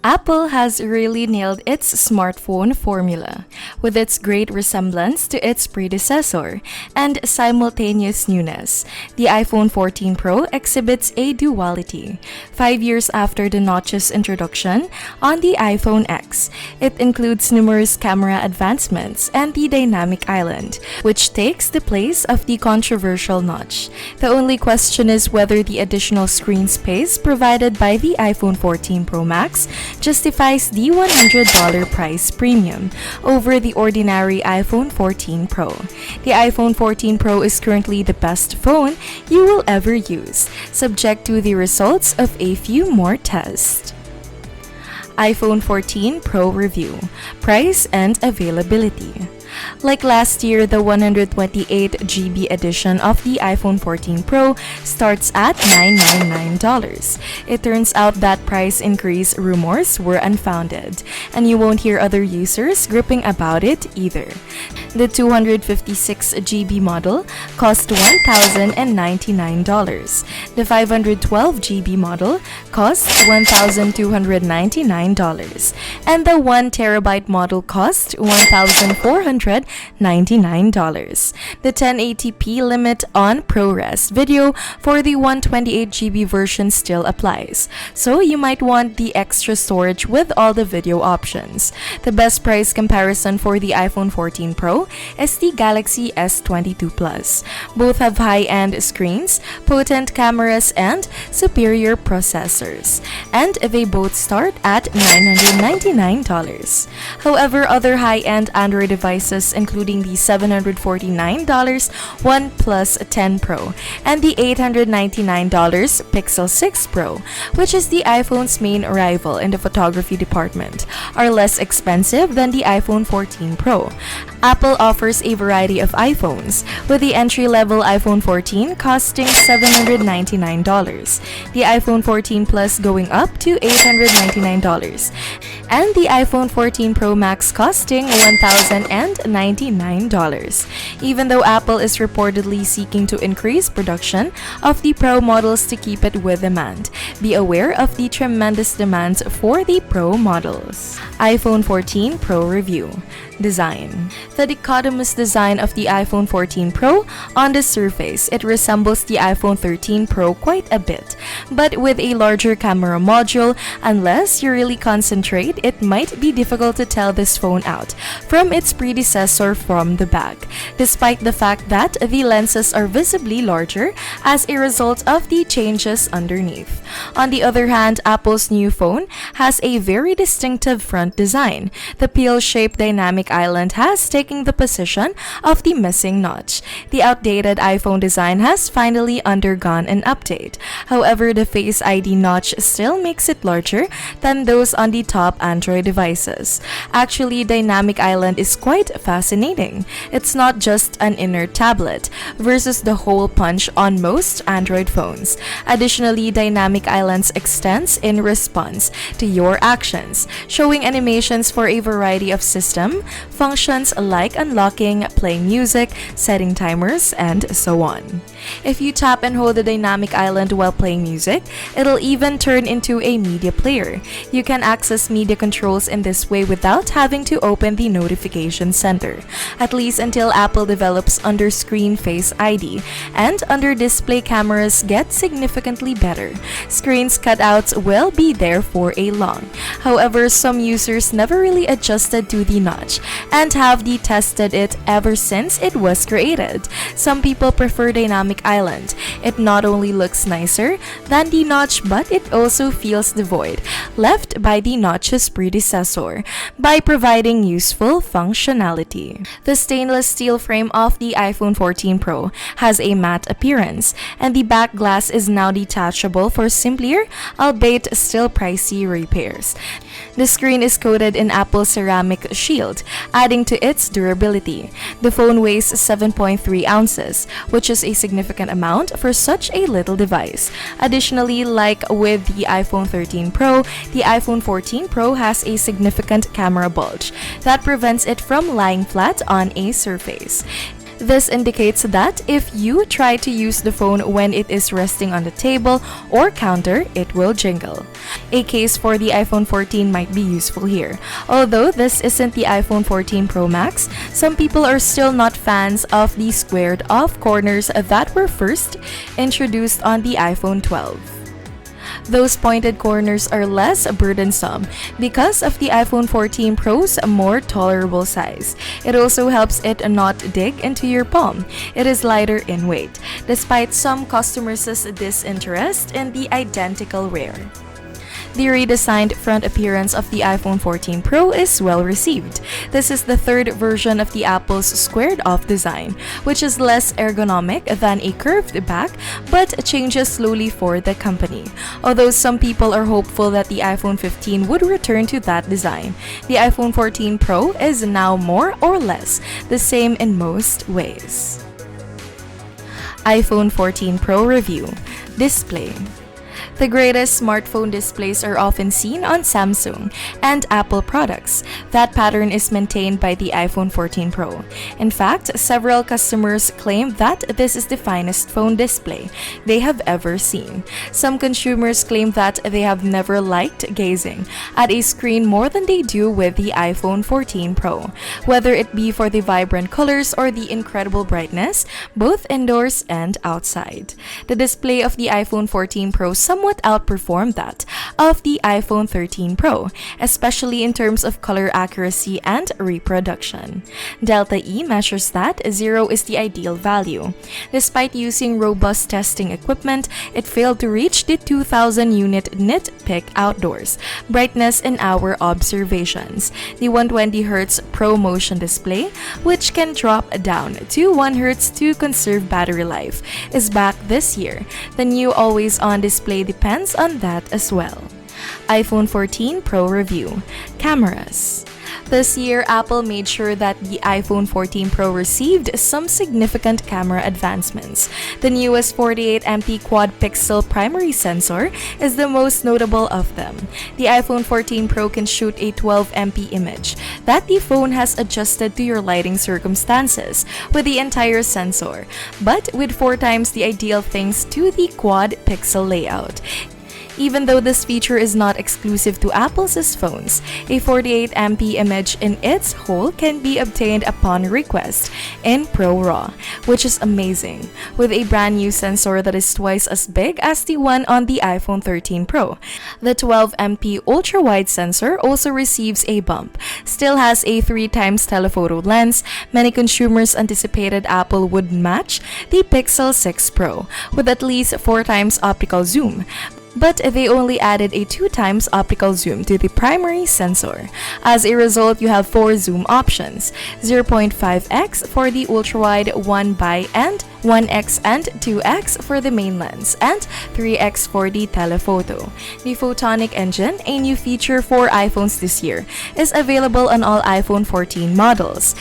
Apple has really nailed its smartphone formula, with its great resemblance to its predecessor and simultaneous newness. The iPhone 14 Pro exhibits a duality. 5 years after the notch's introduction on the iPhone X, it includes numerous camera advancements and the dynamic island, which takes the place of the controversial notch. The only question is whether the additional screen space provided by the iPhone 14 Pro Max justifies the $100 price premium over the ordinary iPhone 14 Pro. The iPhone 14 Pro is currently the best phone you will ever use, subject to the results of a few more tests. iPhone 14 Pro Review: Price and Availability. Like last year, the 128GB edition of the iPhone 14 Pro starts at $999. It turns out that price increase rumors were unfounded, and you won't hear other users gripping about it either. The 256GB model cost $1,099. The 512GB model costs $1,299, and the 1TB model costs $1,499. The 1080p limit on ProRes video for the 128GB version still applies, so you might want the extra storage with all the video options. The best price comparison for the iPhone 14 Pro is the Galaxy S22 Plus. Both have high-end screens, potent cameras, and superior processors, and they both start at $999. However, other high-end Android devices including the $749 OnePlus 10 Pro and the $899 Pixel 6 Pro, which is the iPhone's main rival in the photography department, are less expensive than the iPhone 14 Pro. Apple offers a variety of iPhones, with the entry-level iPhone 14 costing $799, the iPhone 14 Plus going up to $899, and the iPhone 14 Pro Max costing $1,099. Even though Apple is reportedly seeking to increase production of the Pro models to keep it with demand, be aware of the tremendous demands for the Pro models. iPhone 14 Pro Review: Design. The dichotomous design of the iPhone 14 Pro: on the surface, it resembles the iPhone 13 Pro quite a bit, but with a larger camera module. Unless you really concentrate, it might be difficult to tell this phone out from its predecessor from the back, despite the fact that the lenses are visibly larger as a result of the changes underneath. On the other hand, Apple's new phone has a very distinctive front design. The pill-shaped dynamic island has taken the position of the missing notch. The outdated iPhone design has finally undergone an update. However, the Face ID notch still makes it larger than those on the top Android devices. Actually, dynamic island is quite fascinating. It's not just an inner tablet versus the hole punch on most Android phones. Additionally, dynamic islands extends in response to your actions, showing animations for a variety of system functions like unlocking, playing music, setting timers, and so on. If you tap and hold the dynamic island while playing music, it'll even turn into a media player. You can access media controls in this way without having to open the notification center, at least until Apple develops under-screen Face ID and under-display cameras get significantly better. Screen's cutouts will be there for a long. However, some users never really adjusted to the notch and have detested it ever since it was created. Some people prefer dynamic island. It not only looks nicer than the notch, but it also fills the void left by the notch's predecessor by providing useful functionality. The stainless steel frame of the iPhone 14 Pro has a matte appearance, and the back glass is now detachable for simpler, albeit still pricey repairs. The screen is coated in Apple's ceramic shield, adding to its durability. The phone weighs 7.3 ounces, which is a significant amount for such a little device. Additionally, like with the iPhone 13 Pro, the iPhone 14 Pro has a significant camera bulge that prevents it from lying flat on a surface. This indicates that if you try to use the phone when it is resting on the table or counter, it will jingle. A case for the iPhone 14 might be useful here. Although this isn't the iPhone 14 Pro Max, some people are still not fans of the squared off corners that were first introduced on the iPhone 12. Those pointed corners are less burdensome because of the iPhone 14 Pro's more tolerable size. It also helps it not dig into your palm. It is lighter in weight, despite some customers' disinterest in the identical rear. The redesigned front appearance of the iPhone 14 Pro is well received. This is the third version of the Apple's squared-off design, which is less ergonomic than a curved back but changes slowly for the company. Although some people are hopeful that the iPhone 15 would return to that design, the iPhone 14 Pro is now more or less the same in most ways. iPhone 14 Pro Review. Display. The greatest smartphone displays are often seen on Samsung and Apple products. That pattern is maintained by the iPhone 14 Pro. In fact, several customers claim that this is the finest phone display they have ever seen. Some consumers claim that they have never liked gazing at a screen more than they do with the iPhone 14 Pro, whether it be for the vibrant colors or the incredible brightness, both indoors and outside. The display of the iPhone 14 Pro somewhat outperformed that of the iPhone 13 Pro, especially in terms of color accuracy and reproduction. Delta E measures that 0 is the ideal value. Despite using robust testing equipment, it failed to reach the 2,000 unit nitpick outdoors brightness in our observations. The 120Hz Pro Motion display, which can drop down to 1 Hz to conserve battery life, is back this year. The new always-on display depends on that as well. iPhone 14 Pro Review. Cameras. This year, Apple made sure that the iPhone 14 Pro received some significant camera advancements. The newest 48MP quad-pixel primary sensor is the most notable of them. The iPhone 14 Pro can shoot a 12MP image that the phone has adjusted to your lighting circumstances with the entire sensor, but with 4 times the ideal thanks to the quad-pixel layout. Even though this feature is not exclusive to Apple's phones, a 48MP image in its whole can be obtained upon request in Pro RAW, which is amazing. With a brand new sensor that is twice as big as the one on the iPhone 13 Pro, the 12MP ultra-wide sensor also receives a bump. Still has a 3 times telephoto lens. Many consumers anticipated Apple would match the Pixel 6 Pro with at least 4 times optical zoom, but they only added a 2 times optical zoom to the primary sensor. As a result, you have 4 zoom options: 0.5x for the ultrawide, 1x and 1x and 2x for the main lens, and 3x for the telephoto. The Photonic engine, a new feature for iPhones this year, is available on all iPhone 14 models.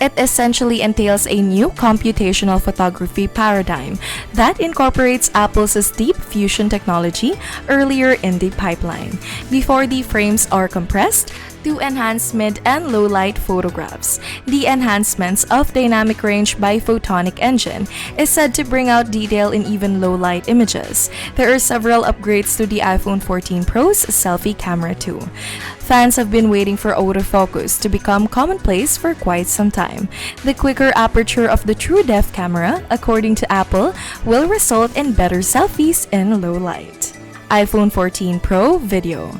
It essentially entails a new computational photography paradigm that incorporates Apple's deep fusion technology earlier in the pipeline, before the frames are compressed to enhance mid and low light photographs. The enhancements of dynamic range by Photonic engine is said to bring out detail in even low light images. There are several upgrades to the iPhone 14 Pro's selfie camera too. Fans have been waiting for autofocus to become commonplace for quite some time. The quicker aperture of the true depth camera, according to Apple, will result in better selfies in low light. iPhone 14 Pro Video.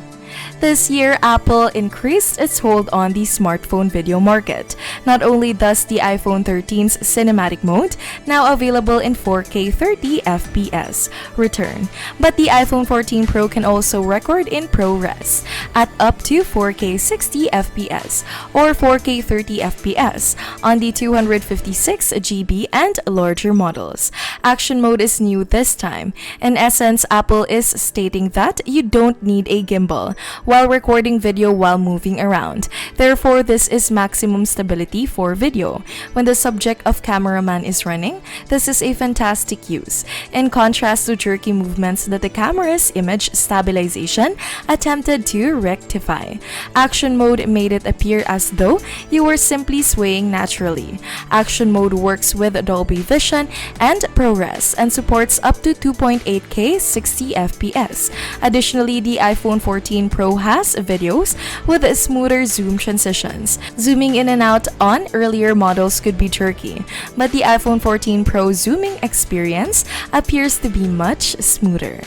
This year, Apple increased its hold on the smartphone video market. Not only does the iPhone 13's cinematic mode, now available in 4K 30fps, return, but the iPhone 14 Pro can also record in ProRes at up to 4K 60fps or 4K 30fps on the 256GB and larger models. Action mode is new this time. In essence, Apple is stating that you don't need a gimbal while recording video while moving around. Therefore, this is maximum stability for video. When the subject of cameraman is running, this is a fantastic use, in contrast to jerky movements that the camera's image stabilization attempted to rectify. Action mode made it appear as though you were simply swaying naturally. Action mode works with Dolby Vision and ProRes and supports up to 2.8K 60 FPS. Additionally, the iPhone 14 Pro has videos with smoother zoom transitions. Zooming in and out on earlier models could be jerky, but the iPhone 14 Pro zooming experience appears to be much smoother.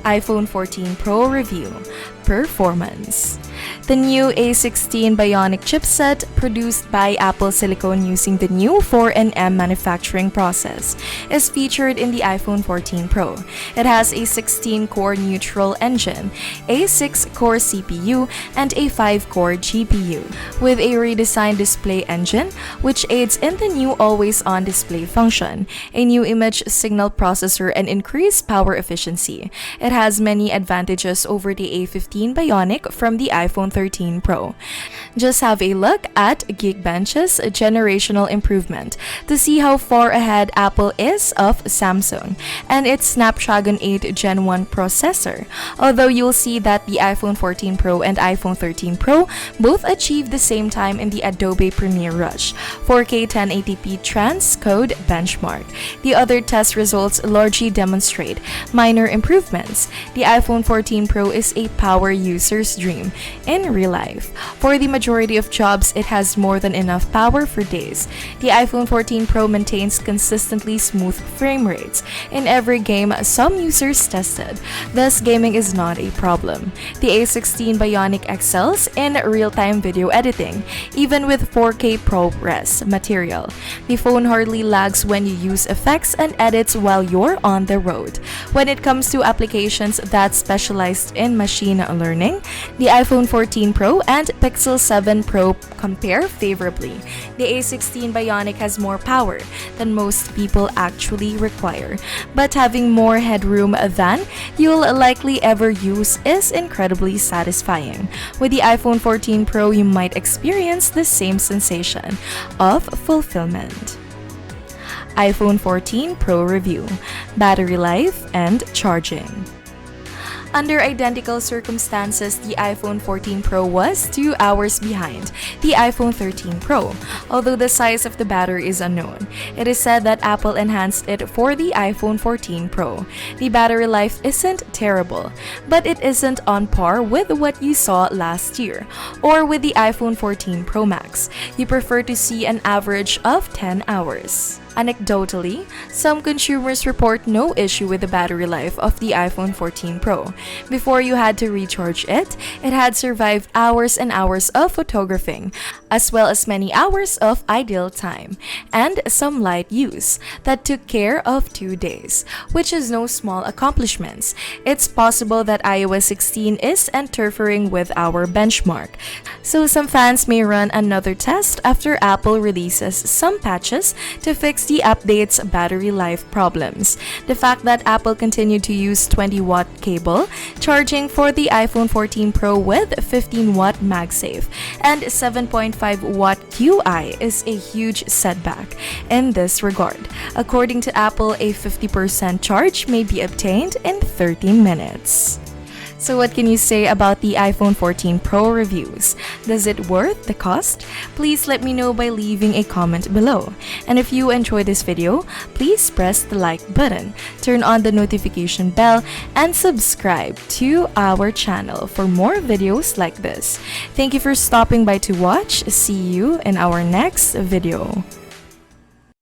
iPhone 14 Pro review. Performance. The new A16 Bionic chipset, produced by Apple Silicon using the new 4nm manufacturing process, is featured in the iPhone 14 Pro. It has a 16-core neutral engine, a 6-core CPU, and a 5-core GPU, with a redesigned display engine, which aids in the new always-on display function, a new image signal processor, and increased power efficiency. It has many advantages over the A15 Bionic from the iPhone 13 Pro. Just have a look at Geekbench's generational improvement to see how far ahead Apple is of Samsung and its Snapdragon 8 Gen 1 processor. Although you'll see that the iPhone 14 Pro and iPhone 13 Pro both achieved the same time in the Adobe Premiere Rush 4K 1080p transcode benchmark. The other test results largely demonstrate minor improvements. The iPhone 14 Pro is a power user's dream in real life. For the majority of jobs, it has more than enough power for days. The iPhone 14 Pro maintains consistently smooth frame rates in every game some users tested, thus gaming is not a problem. The A16 Bionic excels in real-time video editing, even with 4K ProRes material. The phone hardly lags when you use effects and edits while you're on the road. When it comes to applications that specialized in machine learning, the iPhone 14 Pro and Pixel 7 Pro compare favorably. The A16 Bionic has more power than most people actually require, but having more headroom than you'll likely ever use is incredibly satisfying. With the iPhone 14 Pro, you might experience the same sensation of fulfillment. iPhone 14 Pro review. Battery life and charging. Under identical circumstances, the iPhone 14 Pro was 2 hours behind the iPhone 13 Pro, although the size of the battery is unknown. It is said that Apple enhanced it for the iPhone 14 Pro. The battery life isn't terrible, but it isn't on par with what you saw last year, or with the iPhone 14 Pro Max. You prefer to see an average of 10 hours. Anecdotally, some consumers report no issue with the battery life of the iPhone 14 Pro. Before you had to recharge it, it had survived hours and hours of photographing, as well as many hours of idle time, and some light use that took care of 2 days, which is no small accomplishments. It's possible that iOS 16 is interfering with our benchmark, so some fans may run another test after Apple releases some patches to fix the update's battery life problems. The fact that Apple continued to use 20-watt cable charging for the iPhone 14 Pro with 15-watt MagSafe and 7.5-watt QI is a huge setback in this regard. According to Apple, a 50% charge may be obtained in 13 minutes. So what can you say about the iPhone 14 Pro reviews? Does it worth the cost? Please let me know by leaving a comment below. And if you enjoyed this video, please press the like button, turn on the notification bell, and subscribe to our channel for more videos like this. Thank you for stopping by to watch. See you in our next video.